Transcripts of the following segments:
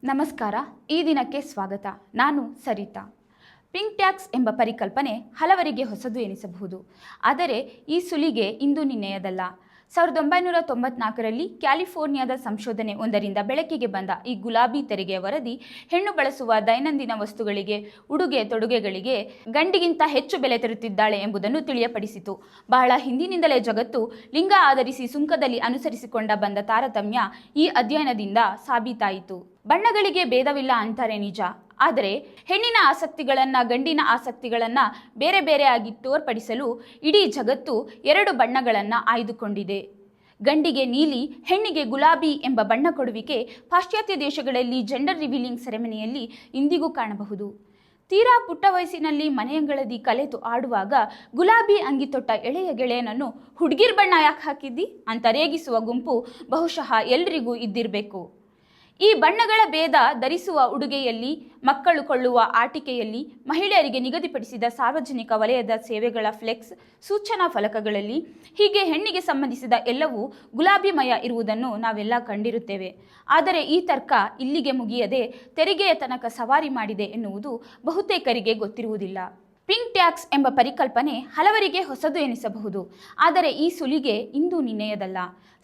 ನಮಸ್ಕಾರ. ಈ ದಿನಕ್ಕೆ ಸ್ವಾಗತ. ನಾನು ಸರಿತಾ. ಪಿಂಕ್ ಟ್ಯಾಕ್ಸ್ ಎಂಬ ಪರಿಕಲ್ಪನೆ ಹಲವರಿಗೆ ಹೊಸದು ಎನಿಸಬಹುದು. ಆದರೆ ಈ ಸುಲಿಗೆ ಇಂದು ನಿನ್ನೆಯದಲ್ಲ. 1994ರಲ್ಲಿ ಕ್ಯಾಲಿಫೋರ್ನಿಯಾದ ಸಂಶೋಧನೆ ಒಂದರಿಂದ ಬೆಳಕಿಗೆ ಬಂದ ಈ ಗುಲಾಬಿ ತೆರಿಗೆಯ ವರದಿ ಹೆಣ್ಣು ಬಳಸುವ ದೈನಂದಿನ ವಸ್ತುಗಳಿಗೆ, ಉಡುಗೆ ತೊಡುಗೆಗಳಿಗೆ ಗಂಡಿಗಿಂತ ಹೆಚ್ಚು ಬೆಲೆ ತೆರುತ್ತಿದ್ದಾಳೆ ಎಂಬುದನ್ನು ತಿಳಿಯಪಡಿಸಿತು. ಬಹಳ ಹಿಂದಿನಿಂದಲೇ ಜಗತ್ತು ಲಿಂಗ ಆಧರಿಸಿ ಸುಂಕದಲ್ಲಿ ಅನುಸರಿಸಿಕೊಂಡ ಬಂದ ತಾರತಮ್ಯ ಈ ಅಧ್ಯಯನದಿಂದ ಸಾಬೀತಾಯಿತು. ಬಣ್ಣಗಳಿಗೆ ಭೇದವಿಲ್ಲ ಅಂತಾರೆ ನಿಜ. ಆದರೆ ಹೆಣ್ಣಿನ ಆಸಕ್ತಿಗಳನ್ನು, ಗಂಡಿನ ಆಸಕ್ತಿಗಳನ್ನು ಬೇರೆ ಬೇರೆಯಾಗಿ ತೋರ್ಪಡಿಸಲು ಇಡೀ ಜಗತ್ತು ಎರಡು ಬಣ್ಣಗಳನ್ನು ಆಯ್ದುಕೊಂಡಿದೆ. ಗಂಡಿಗೆ ನೀಲಿ, ಹೆಣ್ಣಿಗೆ ಗುಲಾಬಿ ಎಂಬ ಬಣ್ಣ ಕೊಡುವಿಕೆ ಪಾಶ್ಚಾತ್ಯ ದೇಶಗಳಲ್ಲಿ ಜೆಂಡರ್ ರಿವೀಲಿಂಗ್ ಸೆರೆಮನಿಯಲ್ಲಿ ಇಂದಿಗೂ ಕಾಣಬಹುದು. ತೀರಾ ಪುಟ್ಟ ವಯಸ್ಸಿನಲ್ಲಿ ಮನೆಯಂಗಳದಿ ಕಲೆತು ಆಡುವಾಗ ಗುಲಾಬಿ ಅಂಗಿ ತೊಟ್ಟ ಎಳೆಯ ಗೆಳೆಯನನ್ನು ಹುಡುಗಿರ್ ಬಣ್ಣ ಯಾಕೆ ಹಾಕಿದ್ದಿ ಅಂತ ರೇಗಿಸುವ ಗುಂಪು ಬಹುಶಃ ಎಲ್ರಿಗೂ ಇದ್ದಿರಬೇಕು. ಈ ಬಣ್ಣಗಳ ಭೇದ ಧರಿಸುವ ಉಡುಗೆಯಲ್ಲಿ, ಮಕ್ಕಳು ಕೊಳ್ಳುವ ಆಟಿಕೆಯಲ್ಲಿ, ಮಹಿಳೆಯರಿಗೆ ನಿಗದಿಪಡಿಸಿದ ಸಾರ್ವಜನಿಕ ವಲಯದ ಸೇವೆಗಳ ಫ್ಲೆಕ್ಸ್ ಸೂಚನಾ ಫಲಕಗಳಲ್ಲಿ, ಹೀಗೆ ಹೆಣ್ಣಿಗೆ ಸಂಬಂಧಿಸಿದ ಎಲ್ಲವೂ ಗುಲಾಬಿಮಯ ಇರುವುದನ್ನು ನಾವೆಲ್ಲ ಕಂಡಿರುತ್ತೇವೆ. ಆದರೆ ಈ ತರ್ಕ ಇಲ್ಲಿಗೆ ಮುಗಿಯದೆ ತೆರಿಗೆಯ ತನಕ ಸವಾರಿ ಮಾಡಿದೆ ಎನ್ನುವುದು ಬಹುತೇಕರಿಗೆ ಗೊತ್ತಿರುವುದಿಲ್ಲ. ಪಿಂಕ್ ಟ್ಯಾಕ್ಸ್ ಎಂಬ ಪರಿಕಲ್ಪನೆ ಹಲವರಿಗೆ ಹೊಸದು ಎನಿಸಬಹುದು. ಆದರೆ ಈ ಸುಲಿಗೆ ಇಂದು ನಿನ್ನೆಯದಲ್ಲ.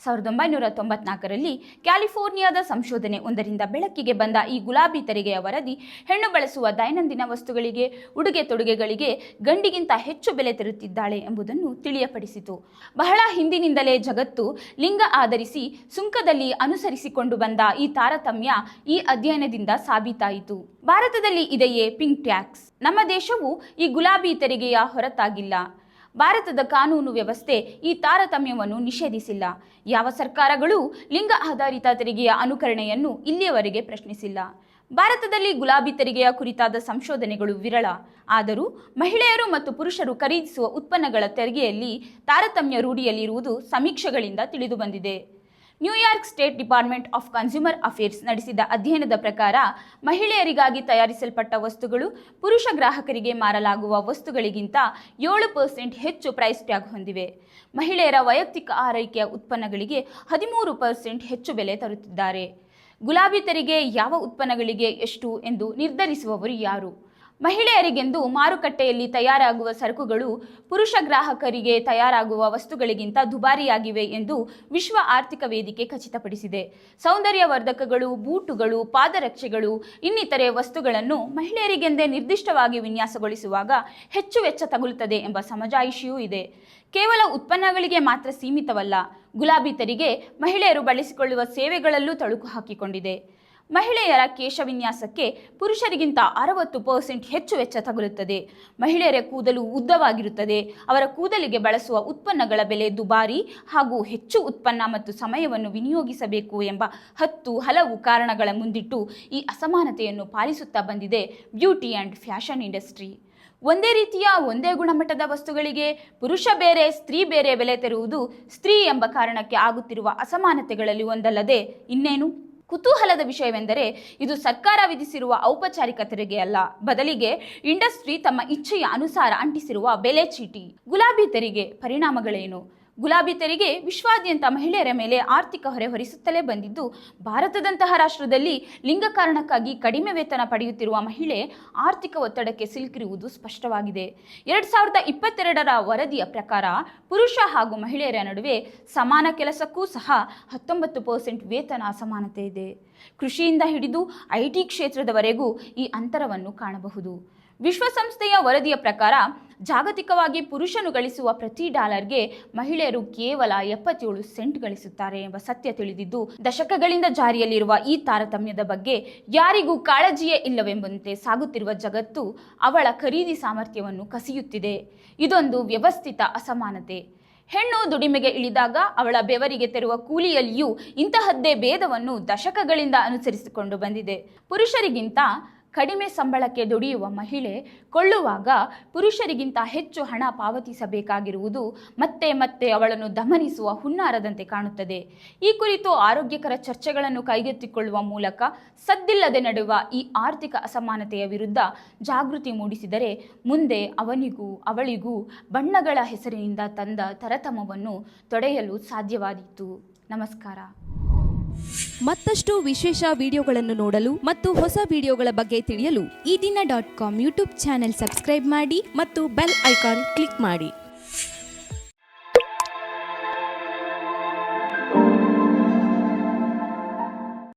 1994ರಲ್ಲಿ ಕ್ಯಾಲಿಫೋರ್ನಿಯಾದ ಸಂಶೋಧನೆ ಒಂದರಿಂದ ಬೆಳಕಿಗೆ ಬಂದ ಈ ಗುಲಾಬಿ ತೆರಿಗೆಯ ವರದಿ ಹೆಣ್ಣು ಬಳಸುವ ದೈನಂದಿನ ವಸ್ತುಗಳಿಗೆ, ಉಡುಗೆ ತೊಡುಗೆಗಳಿಗೆ ಗಂಡಿಗಿಂತ ಹೆಚ್ಚು ಬೆಲೆ ತೆರುತ್ತಿದ್ದಾಳೆ ಎಂಬುದನ್ನು ತಿಳಿಯಪಡಿಸಿತು. ಬಹಳ ಹಿಂದಿನಿಂದಲೇ ಜಗತ್ತು ಲಿಂಗ ಆಧರಿಸಿ ಸುಂಕದಲ್ಲಿ ಅನುಸರಿಸಿಕೊಂಡು ಬಂದ ಈ ತಾರತಮ್ಯ ಈ ಅಧ್ಯಯನದಿಂದ ಸಾಬೀತಾಯಿತು. ಭಾರತದಲ್ಲಿ ಇದೆಯೇ ಪಿಂಕ್ ಟ್ಯಾಕ್ಸ್? ನಮ್ಮ ದೇಶವು ಈ ಗುಲಾಬಿ ತೆರಿಗೆಯ ಹೊರತಾಗಿಲ್ಲ. ಭಾರತದ ಕಾನೂನು ವ್ಯವಸ್ಥೆ ಈ ತಾರತಮ್ಯವನ್ನು ನಿಷೇಧಿಸಿಲ್ಲ. ಯಾವ ಸರ್ಕಾರಗಳೂ ಲಿಂಗ ಆಧಾರಿತ ತೆರಿಗೆಯ ಅನುಕರಣೆಯನ್ನು ಇಲ್ಲಿಯವರೆಗೆ ಪ್ರಶ್ನಿಸಿಲ್ಲ. ಭಾರತದಲ್ಲಿ ಗುಲಾಬಿ ತೆರಿಗೆಯ ಕುರಿತಾದ ಸಂಶೋಧನೆಗಳು ವಿರಳ. ಆದರೂ ಮಹಿಳೆಯರು ಮತ್ತು ಪುರುಷರು ಖರೀದಿಸುವ ಉತ್ಪನ್ನಗಳ ತೆರಿಗೆಯಲ್ಲಿ ತಾರತಮ್ಯ ರೂಢಿಯಲ್ಲಿರುವುದು ಸಮೀಕ್ಷೆಗಳಿಂದ ತಿಳಿದುಬಂದಿದೆ. New York state department of consumer affairs ನಡೆಸಿದ ಅಧ್ಯಯನದ ಪ್ರಕಾರ ಮಹಿಳೆಯರಿಗಾಗಿ ತಯಾರಿಸಲ್ಪಟ್ಟ ವಸ್ತುಗಳು ಪುರುಷ ಗ್ರಾಹಕರಿಗೆ ಮಾರಲಾಗುವ ವಸ್ತುಗಳಿಗಿಂತ 7% ಹೆಚ್ಚು ಪ್ರೈಸ್ ಟ್ಯಾಗ್ ಹೊಂದಿವೆ. ಮಹಿಳೆಯರ ವೈಯಕ್ತಿಕ ಆರೈಕೆಯ ಉತ್ಪನ್ನಗಳಿಗೆ 13% ಹೆಚ್ಚು ಬೆಲೆ ತರುತ್ತಿದ್ದಾರೆ. ಗುಲಾಬಿ ತೆರಿಗೆ ಯಾವ ಉತ್ಪನ್ನಗಳಿಗೆ ಎಷ್ಟು ಎಂದು ನಿರ್ಧರಿಸುವವರು ಯಾರು? ಮಹಿಳೆಯರಿಗೆಂದು ಮಾರುಕಟ್ಟೆಯಲ್ಲಿ ತಯಾರಾಗುವ ಸರಕುಗಳು ಪುರುಷ ಗ್ರಾಹಕರಿಗೆ ತಯಾರಾಗುವ ವಸ್ತುಗಳಿಗಿಂತ ದುಬಾರಿಯಾಗಿವೆ ಎಂದು ವಿಶ್ವ ಆರ್ಥಿಕ ವೇದಿಕೆ ಖಚಿತಪಡಿಸಿದೆ. ಸೌಂದರ್ಯವರ್ಧಕಗಳು, ಬೂಟುಗಳು, ಪಾದರಕ್ಷೆಗಳು ಇನ್ನಿತರೆ ವಸ್ತುಗಳನ್ನು ಮಹಿಳೆಯರಿಗೆಂದೇ ನಿರ್ದಿಷ್ಟವಾಗಿ ವಿನ್ಯಾಸಗೊಳಿಸುವಾಗ ಹೆಚ್ಚು ವೆಚ್ಚ ತಗುಲುತ್ತದೆ ಎಂಬ ಸಮಜಾಯಿಷಿಯೂ ಇದೆ. ಕೇವಲ ಉತ್ಪನ್ನಗಳಿಗೆ ಮಾತ್ರ ಸೀಮಿತವಲ್ಲ, ಗುಲಾಬಿ ತೆರಿಗೆ ಮಹಿಳೆಯರು ಬಳಸಿಕೊಳ್ಳುವ ಸೇವೆಗಳಲ್ಲೂ ತಳುಕು ಹಾಕಿಕೊಂಡಿದೆ. ಮಹಿಳೆಯರ ಕೇಶ ವಿನ್ಯಾಸಕ್ಕೆ ಪುರುಷರಿಗಿಂತ 60% ಹೆಚ್ಚು ವೆಚ್ಚ ತಗುಲುತ್ತದೆ. ಮಹಿಳೆಯರ ಕೂದಲು ಉದ್ದವಾಗಿರುತ್ತದೆ. ಅವರ ಕೂದಲಿಗೆ ಬಳಸುವ ಉತ್ಪನ್ನಗಳ ಬೆಲೆ ದುಬಾರಿ ಹಾಗೂ ಹೆಚ್ಚು ಉತ್ಪನ್ನ ಮತ್ತು ಸಮಯವನ್ನು ವಿನಿಯೋಗಿಸಬೇಕು ಎಂಬ 10 ಹಲವು ಕಾರಣಗಳ ಮುಂದಿಟ್ಟು ಈ ಅಸಮಾನತೆಯನ್ನು ಪಾಲಿಸುತ್ತಾ ಬಂದಿದೆ ಬ್ಯೂಟಿ ಆ್ಯಂಡ್ ಫ್ಯಾಷನ್ ಇಂಡಸ್ಟ್ರಿ. ಒಂದೇ ರೀತಿಯ, ಒಂದೇ ಗುಣಮಟ್ಟದ ವಸ್ತುಗಳಿಗೆ ಪುರುಷ ಬೇರೆ, ಸ್ತ್ರೀ ಬೇರೆ ಬೆಲೆ ತೆರುವುದು ಸ್ತ್ರೀ ಎಂಬ ಕಾರಣಕ್ಕೆ ಆಗುತ್ತಿರುವ ಅಸಮಾನತೆಗಳಲ್ಲಿ ಒಂದಲ್ಲದೆ ಇನ್ನೇನು? ಕುತೂಹಲದ ವಿಷಯವೆಂದರೆ ಇದು ಸರ್ಕಾರ ವಿಧಿಸಿರುವ ಔಪಚಾರಿಕ ತೆರಿಗೆಯಲ್ಲ, ಬದಲಿಗೆ ಇಂಡಸ್ಟ್ರಿ ತಮ್ಮ ಇಚ್ಛೆಯ ಅನುಸಾರ ಅಂಟಿಸಿರುವ ಬೆಲೆ ಚೀಟಿ. ಗುಲಾಬಿ ತೆರಿಗೆ ಪರಿಣಾಮಗಳೇನು? ಗುಲಾಬಿ ತೆರಿಗೆ ವಿಶ್ವಾದ್ಯಂತ ಮಹಿಳೆಯರ ಮೇಲೆ ಆರ್ಥಿಕ ಹೊರೆ ಹೊರಿಸುತ್ತಲೇ ಬಂದಿದ್ದು, ಭಾರತದಂತಹ ರಾಷ್ಟ್ರದಲ್ಲಿ ಲಿಂಗ ಕಾರಣಕ್ಕಾಗಿ ಕಡಿಮೆ ವೇತನ ಪಡೆಯುತ್ತಿರುವ ಮಹಿಳೆ ಆರ್ಥಿಕ ಒತ್ತಡಕ್ಕೆ ಸಿಲುಕಿರುವುದು ಸ್ಪಷ್ಟವಾಗಿದೆ. 2022ರ ವರದಿಯ ಪ್ರಕಾರ ಪುರುಷ ಹಾಗೂ ಮಹಿಳೆಯರ ನಡುವೆ ಸಮಾನ ಕೆಲಸಕ್ಕೂ ಸಹ 19% ವೇತನ ಅಸಮಾನತೆ ಇದೆ. ಕೃಷಿಯಿಂದ ಹಿಡಿದು IT ಕ್ಷೇತ್ರದವರೆಗೂ ಈ ಅಂತರವನ್ನು ಕಾಣಬಹುದು. ವಿಶ್ವಸಂಸ್ಥೆಯ ವರದಿಯ ಪ್ರಕಾರ ಜಾಗತಿಕವಾಗಿ ಪುರುಷನು ಗಳಿಸುವ ಪ್ರತಿ ಡಾಲರ್ಗೆ ಮಹಿಳೆಯರು ಕೇವಲ 77 ಸೆಂಟ್ ಗಳಿಸುತ್ತಾರೆ ಎಂಬ ಸತ್ಯ ತಿಳಿದಿದ್ದು, ದಶಕಗಳಿಂದ ಜಾರಿಯಲ್ಲಿರುವ ಈ ತಾರತಮ್ಯದ ಬಗ್ಗೆ ಯಾರಿಗೂ ಕಾಳಜಿಯೇ ಇಲ್ಲವೆಂಬಂತೆ ಸಾಗುತ್ತಿರುವ ಜಗತ್ತು ಅವಳ ಖರೀದಿ ಸಾಮರ್ಥ್ಯವನ್ನು ಕಸಿಯುತ್ತಿದೆ. ಇದೊಂದು ವ್ಯವಸ್ಥಿತ ಅಸಮಾನತೆ. ಹೆಣ್ಣು ದುಡಿಮೆಗೆ ಇಳಿದಾಗ ಅವಳ ಬೆವರಿಗೆ ತೆರುವ ಕೂಲಿಯಲ್ಲಿಯೂ ಇಂತಹದ್ದೇ ಭೇದವನ್ನು ದಶಕಗಳಿಂದ ಅನುಸರಿಸಿಕೊಂಡು ಬಂದಿದೆ. ಪುರುಷರಿಗಿಂತ ಕಡಿಮೆ ಸಂಬಳಕ್ಕೆ ದುಡಿಯುವ ಮಹಿಳೆ ಕೊಳ್ಳುವಾಗ ಪುರುಷರಿಗಿಂತ ಹೆಚ್ಚು ಹಣ ಪಾವತಿಸಬೇಕಾಗಿರುವುದು ಮತ್ತೆ ಮತ್ತೆ ಅವಳನ್ನು ದಮನಿಸುವ ಹುನ್ನಾರದಂತೆ ಕಾಣುತ್ತದೆ. ಈ ಕುರಿತು ಆರೋಗ್ಯಕರ ಚರ್ಚೆಗಳನ್ನು ಕೈಗೆತ್ತಿಕೊಳ್ಳುವ ಮೂಲಕ ಸದ್ದಿಲ್ಲದೆ ನಡೆಯುವ ಈ ಆರ್ಥಿಕ ಅಸಮಾನತೆಯ ವಿರುದ್ಧ ಜಾಗೃತಿ ಮೂಡಿಸಿದರೆ ಮುಂದೆ ಅವನಿಗೂ ಅವಳಿಗೂ ಬಣ್ಣಗಳ ಹೆಸರಿನಿಂದ ತಂದ ತರತಮವನ್ನು ತೊಡೆಯಲು ಸಾಧ್ಯವಾದೀತು. ನಮಸ್ಕಾರ. ಮತ್ತಷ್ಟು ವಿಶೇಷ ವಿಡಿಯೋಗಳನ್ನು ನೋಡಲು ಮತ್ತು ಹೊಸ ವಿಡಿಯೋಗಳ ಬಗ್ಗೆ ತಿಳಿಯಲು ಈ ದಿನ .com ಯೂಟ್ಯೂಬ್ ಚಾನೆಲ್ ಸಬ್ಸ್ಕ್ರೈಬ್ ಮಾಡಿ ಮತ್ತು ಬೆಲ್ ಐಕಾನ್ ಕ್ಲಿಕ್ ಮಾಡಿ.